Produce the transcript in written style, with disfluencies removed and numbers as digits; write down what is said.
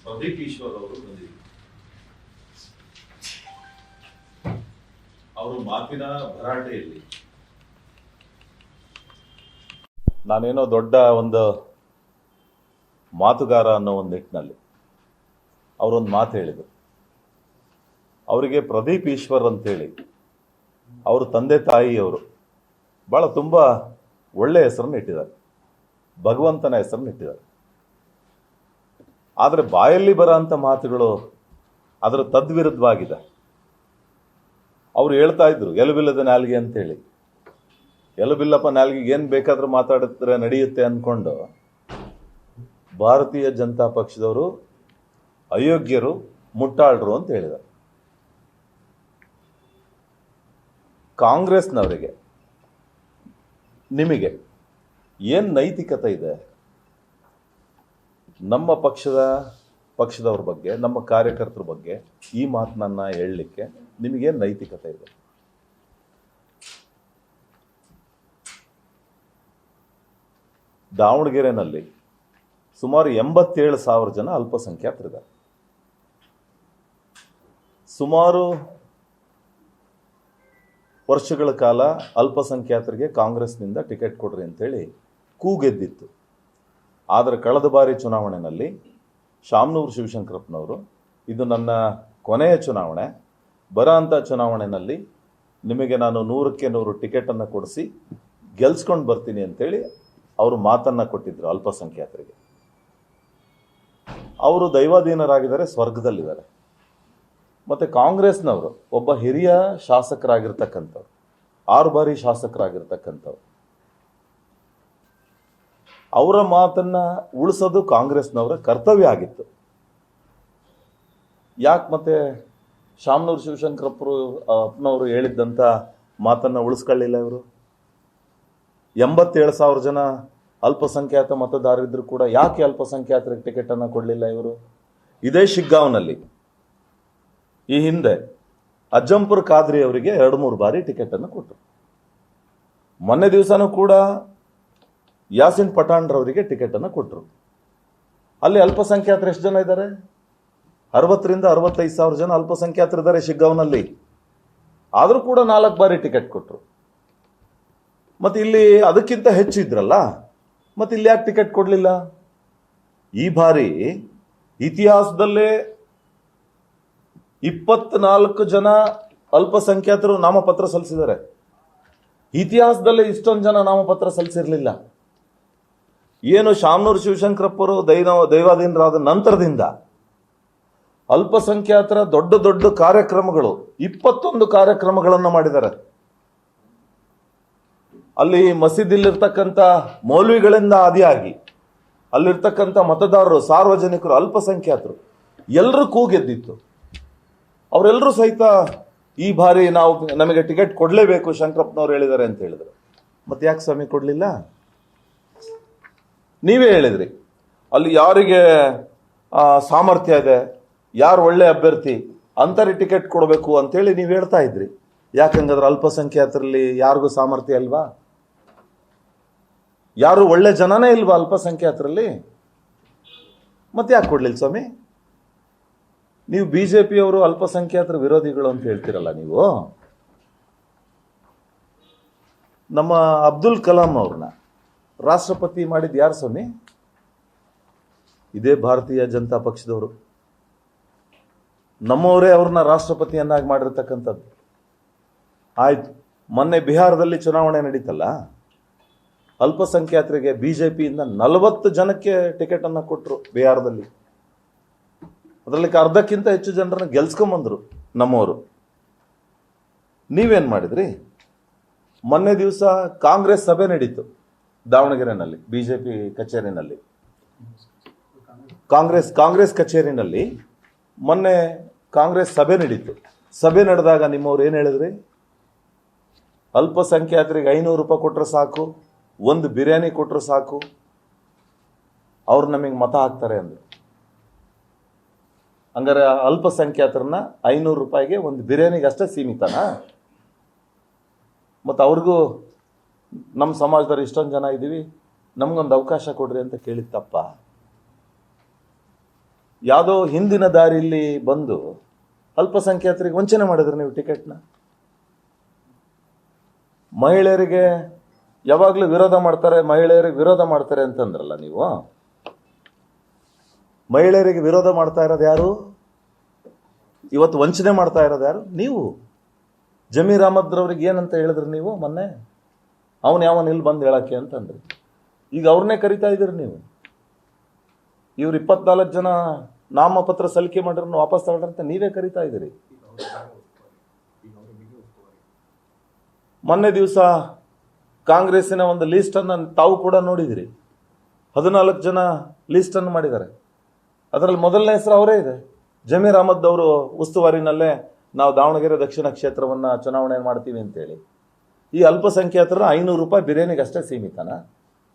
ಪ್ರದೀಪ್ ಈಶ್ವರ್ ಅವರು ಬಂದಿದ್ರು. ಅವರು ಮಾತಿನ ಭರಾಟೆಯಲ್ಲಿ ನಾನೇನೋ ದೊಡ್ಡ ಒಂದು ಮಾತುಗಾರ ಅನ್ನೋ ಒಂದು ನಿಟ್ಟಿನಲ್ಲಿ ಅವರೊಂದು ಮಾತು ಹೇಳಿದರು. ಅವರಿಗೆ ಪ್ರದೀಪ್ ಈಶ್ವರ್ ಅಂತೇಳಿ ಅವ್ರ ತಂದೆ ತಾಯಿಯವರು ಭಾಳ ತುಂಬ ಒಳ್ಳೆಯ ಹೆಸರನ್ನು ಇಟ್ಟಿದ್ದಾರೆ, ಭಗವಂತನ ಹೆಸರನ್ನು ಇಟ್ಟಿದ್ದಾರೆ. ಆದರೆ ಬಾಯಲ್ಲಿ ಬರೋ ಅಂಥ ಮಾತುಗಳು ಅದರ ತದ್ವಿರುದ್ಧವಾಗಿದೆ. ಅವರು ಹೇಳ್ತಾ ಇದ್ರು ಎಲುಬಿಲ್ಲದ ನಾಲ್ಗೆ ಅಂತೇಳಿ. ಎಲುಬಿಲ್ಲಪ್ಪ ನಾಲ್ಗೆಗೆ ಏನು ಬೇಕಾದ್ರೂ ಮಾತಾಡಿದ್ರೆ ನಡೆಯುತ್ತೆ ಅಂದ್ಕೊಂಡು ಭಾರತೀಯ ಜನತಾ ಪಕ್ಷದವರು ಅಯೋಗ್ಯರು, ಮುಟ್ಟಾಳರು ಅಂತ ಹೇಳಿದರು. ಕಾಂಗ್ರೆಸ್ನವರಿಗೆ ನಿಮಗೆ ಏನು ನೈತಿಕತೆ ಇದೆ? ನಮ್ಮ ಪಕ್ಷದವ್ರ ಬಗ್ಗೆ, ನಮ್ಮ ಕಾರ್ಯಕರ್ತರ ಬಗ್ಗೆ ಈ ಮಾತನ್ನ ಹೇಳಲಿಕ್ಕೆ ನಿಮಗೇನು ನೈತಿಕತೆ ಇದೆ? ದಾವಣಗೆರೆನಲ್ಲಿ ಸುಮಾರು 87,000 ಜನ ಅಲ್ಪಸಂಖ್ಯಾತರಿದ್ದಾರೆ. ಸುಮಾರು ವರ್ಷಗಳ ಕಾಲ ಅಲ್ಪಸಂಖ್ಯಾತರಿಗೆ ಕಾಂಗ್ರೆಸ್ನಿಂದ ಟಿಕೆಟ್ ಕೊಡ್ರಿ ಅಂತೇಳಿ ಕೂಗೆದ್ದಿತ್ತು. ಆದರೆ ಕಳೆದ ಬಾರಿ ಚುನಾವಣೆಯಲ್ಲಿ ಶಾಮನೂರು ಶಿವಶಂಕರಪ್ಪನವರು ಇದು ನನ್ನ ಕೊನೆಯ ಚುನಾವಣೆ, ಬರೋ ಅಂಥ ಚುನಾವಣೆಯಲ್ಲಿ ನಿಮಗೆ ನಾನು 100ಕ್ಕೆ 100 ಟಿಕೆಟನ್ನು ಕೊಡಿಸಿ ಗೆಲ್ಸ್ಕೊಂಡು ಬರ್ತೀನಿ ಅಂತೇಳಿ ಅವರು ಮಾತನ್ನು ಕೊಟ್ಟಿದ್ರು ಅಲ್ಪಸಂಖ್ಯಾತರಿಗೆ. ಅವರು ದೈವಾಧೀನರಾಗಿದ್ದಾರೆ, ಸ್ವರ್ಗದಲ್ಲಿದ್ದಾರೆ. ಮತ್ತು ಕಾಂಗ್ರೆಸ್ನವರು ಒಬ್ಬ ಹಿರಿಯ ಶಾಸಕರಾಗಿರ್ತಕ್ಕಂಥವ್ರು, 6 ಬಾರಿ ಶಾಸಕರಾಗಿರ್ತಕ್ಕಂಥವ್ರು, ಅವರ ಮಾತನ್ನ ಉಳಿಸೋದು ಕಾಂಗ್ರೆಸ್ನವರ ಕರ್ತವ್ಯ ಆಗಿತ್ತು. ಯಾಕೆ ಮತ್ತೆ ಶಾಮನೂರು ಶಿವಶಂಕರಪ್ಪನವರು ಹೇಳಿದ್ದಂಥ ಮಾತನ್ನು ಉಳಿಸ್ಕೊಳ್ಳಿಲ್ಲ ಇವರು? 87,000 ಜನ ಅಲ್ಪಸಂಖ್ಯಾತ ಮತದಾರರಿದ್ರು ಕೂಡ ಯಾಕೆ ಅಲ್ಪಸಂಖ್ಯಾತರಿಗೆ ಟಿಕೆಟನ್ನು ಕೊಡಲಿಲ್ಲ ಇವರು? ಇದೇ ಶಿಗ್ಗಾಂವ್ನಲ್ಲಿ ಈ ಹಿಂದೆ ಅಜ್ಜಂಪುರ ಖಾದ್ರಿ ಅವರಿಗೆ 2-3 ಬಾರಿ ಟಿಕೆಟನ್ನು ಕೊಟ್ಟರು. ಮೊನ್ನೆ ದಿವಸನೂ ಕೂಡ ಯಾಸಿನ್ ಪಠಾಣ್ರವರಿಗೆ ಟಿಕೆಟನ್ನು ಕೊಟ್ಟರು. ಅಲ್ಲಿ ಅಲ್ಪಸಂಖ್ಯಾತರು ಎಷ್ಟು ಜನ ಇದ್ದಾರೆ? 60,000 ರಿಂದ 65,000 ಜನ ಅಲ್ಪಸಂಖ್ಯಾತರಿದ್ದಾರೆ ಶಿಗ್ಗಾಂವ್ನಲ್ಲಿ. ಆದರೂ ಕೂಡ 4 ಬಾರಿ ಟಿಕೆಟ್ ಕೊಟ್ಟರು. ಮತ್ತು ಇಲ್ಲಿ ಅದಕ್ಕಿಂತ ಹೆಚ್ಚು ಇದ್ರಲ್ಲ, ಮತ್ತು ಇಲ್ಲಿ ಯಾಕೆ ಟಿಕೆಟ್ ಕೊಡಲಿಲ್ಲ? ಈ ಬಾರಿ ಇತಿಹಾಸದಲ್ಲೇ 24 ಜನ ಅಲ್ಪಸಂಖ್ಯಾತರು ನಾಮಪತ್ರ ಸಲ್ಲಿಸಿದ್ದಾರೆ. ಇತಿಹಾಸದಲ್ಲೇ ಇಷ್ಟೊಂದು ಜನ ನಾಮಪತ್ರ ಸಲ್ಲಿಸಿರಲಿಲ್ಲ. ಏನು ಶಾಮನೂರು ಶಿವಶಂಕರಪ್ಪರು ದೈವಾಧೀನರಾದ ನಂತರದಿಂದ ಅಲ್ಪಸಂಖ್ಯಾತರ ದೊಡ್ಡ ದೊಡ್ಡ ಕಾರ್ಯಕ್ರಮಗಳು 21 ಕಾರ್ಯಕ್ರಮಗಳನ್ನು ಮಾಡಿದ್ದಾರೆ. ಅಲ್ಲಿ ಮಸೀದಿಲಿರ್ತಕ್ಕಂಥ ಮೌಲ್ವಿಗಳಿಂದ ಆದಿಯಾಗಿ ಅಲ್ಲಿರ್ತಕ್ಕಂಥ ಮತದಾರರು, ಸಾರ್ವಜನಿಕರು, ಅಲ್ಪಸಂಖ್ಯಾತರು ಎಲ್ಲರೂ ಕೂಗೆದ್ದಿತ್ತು. ಅವರೆಲ್ಲರೂ ಸಹಿತ ಈ ಬಾರಿ ನಮಗೆ ಟಿಕೆಟ್ ಕೊಡಲೇಬೇಕು ಶಂಕರಪ್ಪನವ್ರು ಹೇಳಿದ್ದಾರೆ ಅಂತ ಹೇಳಿದ್ರು. ಮತ್ತೆ ಯಾಕೆ ಸ್ವಾಮಿ ಕೊಡಲಿಲ್ಲ? ನೀವೇ ಹೇಳಿದ್ರಿ ಅಲ್ಲಿ ಯಾರಿಗೆ ಸಾಮರ್ಥ್ಯ ಇದೆ, ಯಾರು ಒಳ್ಳೆ ಅಭ್ಯರ್ಥಿ ಅಂಥವ್ರಿಗೆ ಟಿಕೆಟ್ ಕೊಡಬೇಕು ಅಂತೇಳಿ ನೀವು ಹೇಳ್ತಾ ಇದ್ರಿ. ಯಾಕಂಗಾದ್ರೆ ಅಲ್ಪಸಂಖ್ಯಾತರಲ್ಲಿ ಯಾರಿಗೂ ಸಾಮರ್ಥ್ಯ ಇಲ್ವಾ? ಯಾರು ಒಳ್ಳೆ ಜನನೇ ಇಲ್ವಾ ಅಲ್ಪಸಂಖ್ಯಾತರಲ್ಲಿ? ಮತ್ತೆ ಯಾಕೆ ಕೊಡ್ಲಿಲ್ಲ ಸ್ವಾಮಿ? ನೀವು ಬಿಜೆಪಿಯವರು ಅಲ್ಪಸಂಖ್ಯಾತರ ವಿರೋಧಿಗಳು ಅಂತ ಹೇಳ್ತಿರಲ್ಲ ನೀವು. ನಮ್ಮ ಅಬ್ದುಲ್ ಕಲಾಂ ಅವ್ರನ್ನ ರಾಷ್ಟ್ರಪತಿ ಮಾಡಿದ್ದು ಯಾರು ಸ್ವಾಮಿ? ಇದೇ ಭಾರತೀಯ ಜನತಾ ಪಕ್ಷದವರು. ನಮ್ಮವರೇ ಅವ್ರನ್ನ ರಾಷ್ಟ್ರಪತಿಯನ್ನಾಗಿ ಮಾಡಿರ್ತಕ್ಕಂಥದ್ದು. ಆಯ್ತು, ಮೊನ್ನೆ ಬಿಹಾರದಲ್ಲಿ ಚುನಾವಣೆ ನಡೀತಲ್ಲ, ಅಲ್ಪಸಂಖ್ಯಾತರಿಗೆ ಬಿಜೆಪಿಯಿಂದ 40 ಜನಕ್ಕೆ ಟಿಕೆಟನ್ನು ಕೊಟ್ಟರು ಬಿಹಾರದಲ್ಲಿ. ಅದರಲ್ಲಿ ಅರ್ಧಕ್ಕಿಂತ ಹೆಚ್ಚು ಜನರನ್ನ ಗೆಲ್ಸ್ಕೊಂಬಂದ್ರು ನಮ್ಮವರು. ನೀವೇನು ಮಾಡಿದ್ರಿ? ಮೊನ್ನೆ ದಿವಸ ಕಾಂಗ್ರೆಸ್ ಸಭೆ ನಡೀತು ದಾವಣಗೆರೆನಲ್ಲಿ, ಬಿಜೆಪಿ ಕಚೇರಿನಲ್ಲಿ, ಕಾಂಗ್ರೆಸ್ ಕಚೇರಿನಲ್ಲಿ ಮೊನ್ನೆ ಕಾಂಗ್ರೆಸ್ ಸಭೆ ನಡೀತು. ಸಭೆ ನಡೆದಾಗ ನಿಮ್ಮವ್ರು ಏನು ಹೇಳಿದ್ರಿ? ಅಲ್ಪಸಂಖ್ಯಾತರಿಗೆ 500 ರೂಪಾಯಿ ಕೊಟ್ಟರೆ ಸಾಕು, 1 ಬಿರಿಯಾನಿ ಕೊಟ್ಟರೆ ಸಾಕು, ಅವ್ರು ನಮಗೆ ಮತ ಹಾಕ್ತಾರೆ ಅಂದರು. ಹಂಗಾರೆ ಅಲ್ಪಸಂಖ್ಯಾತರನ್ನ 500 ರೂಪಾಯಿಗೆ 1 ಬಿರಿಯಾನಿಗೆ ಅಷ್ಟೇ ಸೀಮಿತನಾ? ಮತ್ತು ಅವ್ರಿಗೂ ನಮ್ಮ ಸಮಾಜದವ್ರು ಇಷ್ಟೊಂದು ಜನ ಇದ್ದೀವಿ, ನಮಗೊಂದು ಅವಕಾಶ ಕೊಡ್ರಿ ಅಂತ ಕೇಳಿದ ತಪ್ಪ? ಯಾವುದೋ ಹಿಂದಿನ ದಾರಿಯಲ್ಲಿ ಬಂದು ಅಲ್ಪಸಂಖ್ಯಾತರಿಗೆ ವಂಚನೆ ಮಾಡಿದ್ರೆ ನೀವು ಟಿಕೆಟ್ನ. ಮಹಿಳೆಯರಿಗೆ ಯಾವಾಗಲೂ ವಿರೋಧ ಮಾಡ್ತಾರೆ, ಮಹಿಳೆಯರಿಗೆ ವಿರೋಧ ಮಾಡ್ತಾರೆ ಅಂತಂದ್ರಲ್ಲ ನೀವು. ಮಹಿಳೆಯರಿಗೆ ವಿರೋಧ ಮಾಡ್ತಾ ಇರೋದು ಯಾರು? ಇವತ್ತು ವಂಚನೆ ಮಾಡ್ತಾ ಇರೋದು ಯಾರು? ನೀವು. ಜಮೀರ್ ಅಹಮದ್ ರವ್ರಿಗೆ ಏನಂತ ಹೇಳಿದ್ರಿ ನೀವು ಮೊನ್ನೆ? ಅವನು ಯಾವನ್ ಇಲ್ಲಿ ಬಂದು ಹೇಳಕ್ಕೆ ಅಂತಂದ್ರಿ. ಈಗ ಅವ್ರನ್ನೇ ಕರಿತಾ ಇದ್ದೀರಿ ನೀವು. ಇವ್ರು 24 ಜನ ನಾಮಪತ್ರ ಸಲ್ಲಿಕೆ ಮಾಡಿದ್ರು ವಾಪಸ್ ತಗೊಂಡ್ರಂತ ನೀವೇ ಕರಿತಾ ಇದ್ದೀರಿ. ಮೊನ್ನೆ ದಿವಸ ಕಾಂಗ್ರೆಸ್ಸಿನ ಒಂದು ಲೀಸ್ಟ್ ಅನ್ನು ತಾವು ಕೂಡ ನೋಡಿದಿರಿ. 14 ಜನ ಲೀಸ್ಟ್ ಅನ್ನು ಮಾಡಿದ್ದಾರೆ. ಅದರಲ್ಲಿ ಮೊದಲನೇ ಹೆಸರು ಅವರೇ ಇದೆ. ಜಮೀರ್ ಅಹಮದ್ ಅವರು ಉಸ್ತುವಾರಿನಲ್ಲೇ ನಾವು ದಾವಣಗೆರೆ ದಕ್ಷಿಣ ಕ್ಷೇತ್ರವನ್ನ ಚುನಾವಣೆ ಮಾಡ್ತೀವಿ ಅಂತೇಳಿ. ಈ ಅಲ್ಪಸಂಖ್ಯಾತರ 500 ರೂಪಾಯಿ ಬಿರಿಯಾನಿಗೆ ಅಷ್ಟೇ ಸೀಮಿತನಾ?